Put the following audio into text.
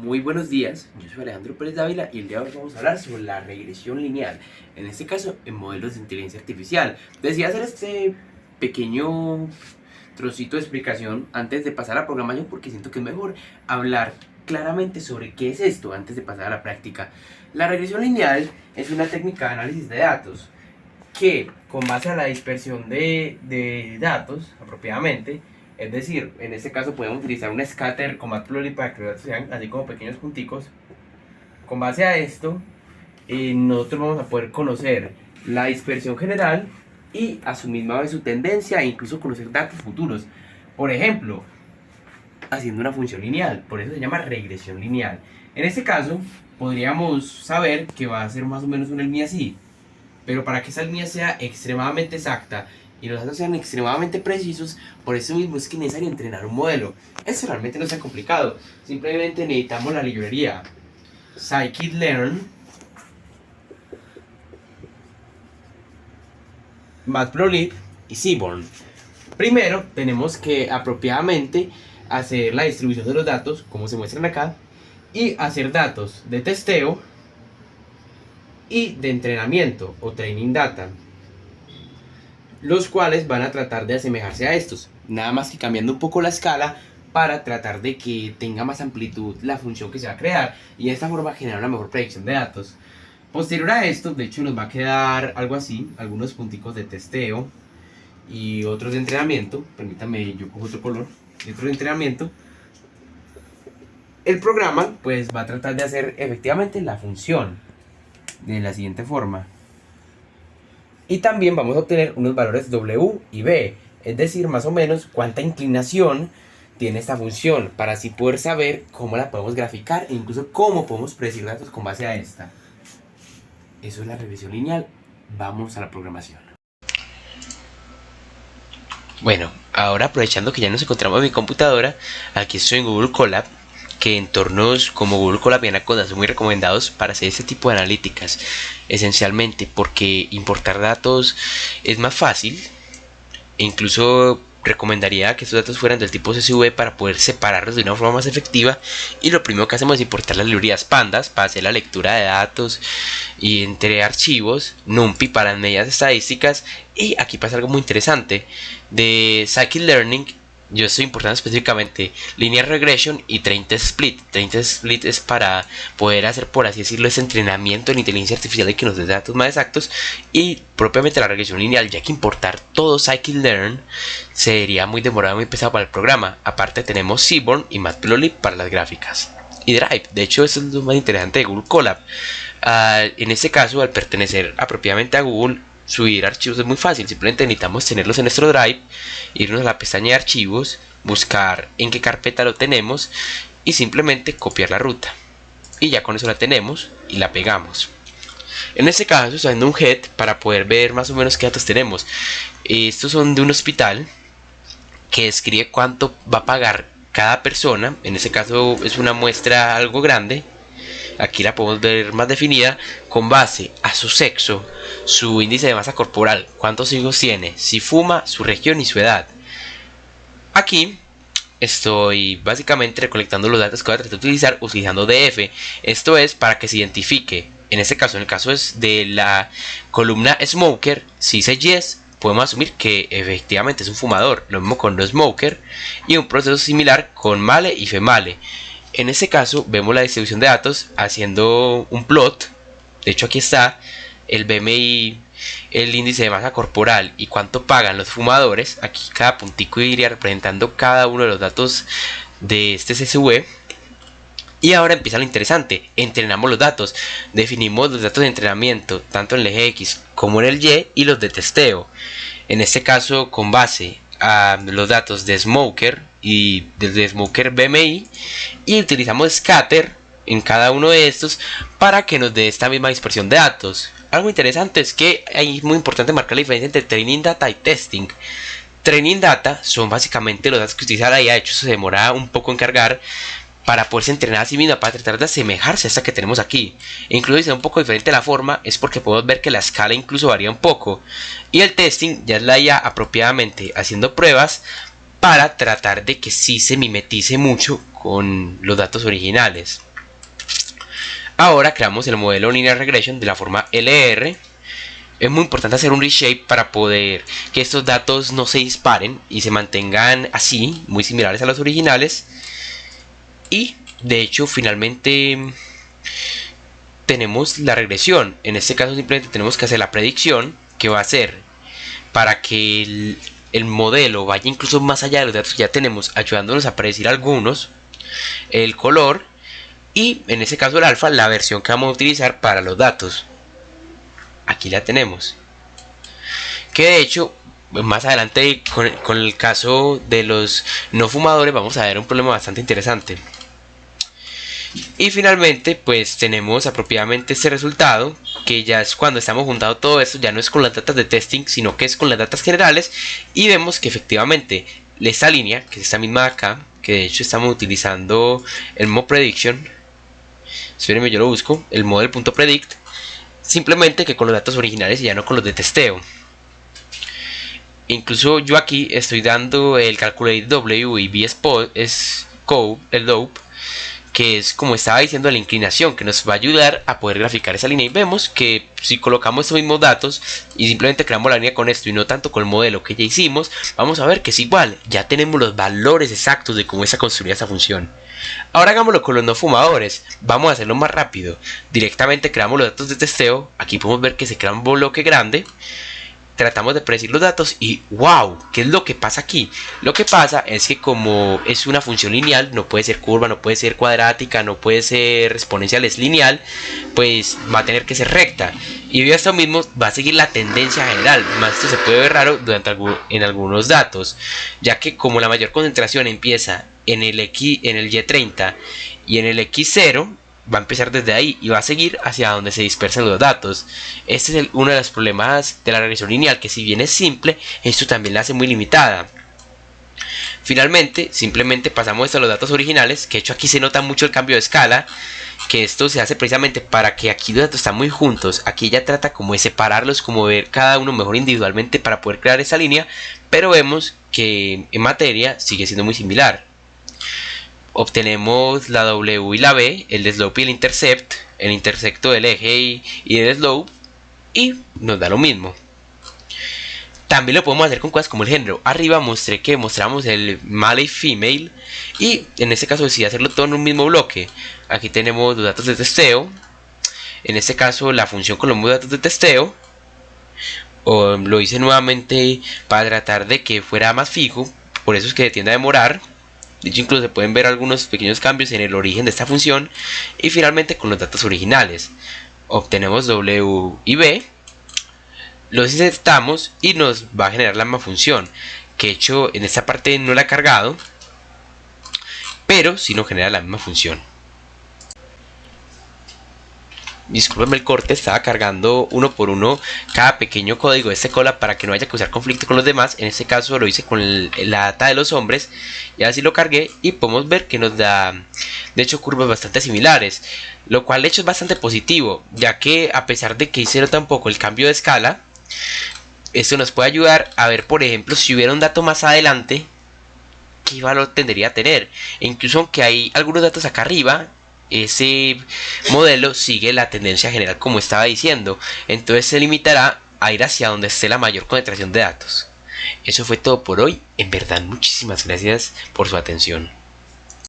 Muy buenos días, yo soy Alejandro Pérez Dávila y el día de hoy vamos a hablar sobre la regresión lineal, en este caso en modelos de inteligencia artificial. Decidí hacer este pequeño trocito de explicación antes de pasar a la programación porque siento que es mejor hablar claramente sobre qué es esto antes de pasar a la práctica. La regresión lineal es una técnica de análisis de datos que, con base a la dispersión de datos apropiadamente, es decir, en este caso podemos utilizar un scatter con matplotlib para que los datos sean así como pequeños punticos. Con base a esto, nosotros vamos a poder conocer la dispersión general y a su misma vez su tendencia e incluso conocer datos futuros. Por ejemplo, haciendo una función lineal, por eso se llama regresión lineal. En este caso, podríamos saber que va a ser más o menos una línea así, pero para que esa línea sea extremadamente exacta y los datos sean extremadamente precisos, por eso mismo es que es necesario entrenar un modelo. Eso realmente no es tan complicado, simplemente necesitamos la librería scikit-learn, matplotlib y seaborn. Primero tenemos que apropiadamente hacer la distribución de los datos, como se muestran acá, y hacer datos de testeo y de entrenamiento o training data, los cuales van a tratar de asemejarse a estos, nada más que cambiando un poco la escala para tratar de que tenga más amplitud la función que se va a crear y de esta forma generar una mejor predicción de datos. Posterior a esto, de hecho, nos va a quedar algo así, algunos punticos de testeo y otros de entrenamiento. Permítame, yo cojo otro color, y otros de entrenamiento. El programa pues va a tratar de hacer efectivamente la función de la siguiente forma. Y también vamos a obtener unos valores W y B, es decir, más o menos cuánta inclinación tiene esta función, para así poder saber cómo la podemos graficar e incluso cómo podemos predecir datos con base a esta. Eso es la regresión lineal. Vamos a la programación. Bueno, ahora aprovechando que ya nos encontramos en mi computadora, aquí estoy en Google Colab, que entornos como Google Colab y Anaconda son muy recomendados para hacer este tipo de analíticas, esencialmente porque importar datos es más fácil. E incluso recomendaría que estos datos fueran del tipo CSV para poder separarlos de una forma más efectiva. Y lo primero que hacemos es importar las librerías pandas para hacer la lectura de datos y entre archivos, NumPy para medidas estadísticas. Y aquí pasa algo muy interesante de scikit-learn. Yo estoy importando específicamente linear regression y train test split. Train test split es para poder hacer, por así decirlo, ese entrenamiento en inteligencia artificial y que nos dé datos más exactos. Y propiamente la regresión lineal, ya que importar todo scikit-learn sería muy demorado, muy pesado para el programa. Aparte tenemos seaborn y matplotlib para las gráficas. Y Drive, de hecho eso es lo más interesante de Google Colab. En este caso, al pertenecer apropiadamente a Google, subir archivos es muy fácil, simplemente necesitamos tenerlos en nuestro Drive, irnos a la pestaña de archivos, buscar en qué carpeta lo tenemos y simplemente copiar la ruta. Y ya con eso la tenemos y la pegamos. En este caso estoy haciendo un head para poder ver más o menos qué datos tenemos. Estos son de un hospital que describe cuánto va a pagar cada persona. En este caso es una muestra algo grande. Aquí la podemos ver más definida con base a su sexo, su índice de masa corporal, cuántos hijos tiene, si fuma, su región y su edad. Aquí estoy básicamente recolectando los datos que voy a tratar de utilizar utilizando DF. Esto es para que se identifique. En este caso, en el caso es de la columna smoker, si dice yes, podemos asumir que efectivamente es un fumador. Lo mismo con no smoker y un proceso similar con male y female. En este caso vemos la distribución de datos haciendo un plot. De hecho aquí está el BMI, el índice de masa corporal y cuánto pagan los fumadores. Aquí cada puntico iría representando cada uno de los datos de este CSV. Y ahora empieza lo interesante, entrenamos los datos, definimos los datos de entrenamiento tanto en el eje X como en el Y y los de testeo. En este caso con base a los datos de Smoker y desde Smoker BMI, y utilizamos scatter en cada uno de estos para que nos dé esta misma dispersión de datos. Algo interesante es que es muy importante marcar la diferencia entre training data y testing. Training data son básicamente los datos que utiliza la IA, de hecho se demora un poco en cargar para poderse entrenar a sí misma, para tratar de asemejarse a esta que tenemos aquí. E incluso si es un poco diferente la forma, es porque podemos ver que la escala incluso varía un poco. Y el testing ya es la IA apropiadamente haciendo pruebas para tratar de que sí se mimetice mucho con los datos originales. Ahora creamos el modelo Linear Regression de la forma LR. Es muy importante hacer un reshape para poder que estos datos no se disparen y se mantengan así, muy similares a los originales. Y de hecho finalmente tenemos la regresión. En este caso simplemente tenemos que hacer la predicción, que va a ser para que el modelo vaya incluso más allá de los datos que ya tenemos, ayudándonos a predecir algunos, el color y en este caso el alfa, la versión que vamos a utilizar para los datos. Aquí la tenemos, que de hecho más adelante con el caso de los no fumadores vamos a ver un problema bastante interesante. Y finalmente pues tenemos apropiadamente este resultado, que ya es cuando estamos juntando todo esto, ya no es con las datas de testing, sino que es con las datas generales. Y vemos que efectivamente esta línea, que es esta misma de acá, que de hecho estamos utilizando el modo prediction, espérenme, yo lo busco, el model.predict, simplemente que con los datos originales y ya no con los de testeo. Incluso yo aquí estoy dando el calculate W y VSCode, el dope, que es como estaba diciendo la inclinación, que nos va a ayudar a poder graficar esa línea. Y vemos que si colocamos estos mismos datos y simplemente creamos la línea con esto y no tanto con el modelo que ya hicimos, vamos a ver que es igual, ya tenemos los valores exactos de cómo está construida esta función. Ahora hagámoslo con los no fumadores, vamos a hacerlo más rápido. Directamente creamos los datos de testeo, aquí podemos ver que se crea un bloque grande. Tratamos de predecir los datos y wow, ¿qué es lo que pasa aquí? Lo que pasa es que como es una función lineal, no puede ser curva, no puede ser cuadrática, no puede ser exponencial, es lineal, pues va a tener que ser recta. Y debido a esto mismo va a seguir la tendencia general, más esto se puede ver raro en algunos datos, ya que como la mayor concentración empieza en el Y30 y en el X0, va a empezar desde ahí y va a seguir hacia donde se dispersan los datos. Este es uno de los problemas de la regresión lineal, que si bien es simple, esto también la hace muy limitada. Finalmente, simplemente pasamos esto a los datos originales, que de hecho aquí se nota mucho el cambio de escala, que esto se hace precisamente para que aquí los datos están muy juntos. Aquí ella trata como de separarlos, como ver cada uno mejor individualmente para poder crear esa línea, pero vemos que en materia sigue siendo muy similar. Obtenemos la W y la B, el slope y el intercept, el intersecto del eje y el slope, y nos da lo mismo. También lo podemos hacer con cosas como el género. Arriba mostré que mostramos el male y female, y en este caso decidí hacerlo todo en un mismo bloque. Aquí tenemos los datos de testeo, en este caso la función con los mismos datos de testeo. Lo hice nuevamente para tratar de que fuera más fijo, por eso es que tiende a demorar. De hecho, incluso se pueden ver algunos pequeños cambios en el origen de esta función. Y finalmente con los datos originales obtenemos W y B, los insertamos y nos va a generar la misma función, que de hecho en esta parte no la he cargado, pero sí nos genera la misma función. Discúlpenme el corte, estaba cargando uno por uno cada pequeño código de este Colab para que no haya que usar conflicto con los demás. En este caso lo hice con la data de los hombres y así lo cargué y podemos ver que nos da de hecho curvas bastante similares, lo cual de hecho es bastante positivo, ya que a pesar de que hicieron tampoco el cambio de escala, esto nos puede ayudar a ver, por ejemplo, si hubiera un dato más adelante, qué valor tendría a tener. E incluso aunque hay algunos datos acá arriba, ese modelo sigue la tendencia general como estaba diciendo, entonces se limitará a ir hacia donde esté la mayor concentración de datos. Eso fue todo por hoy, en verdad muchísimas gracias por su atención.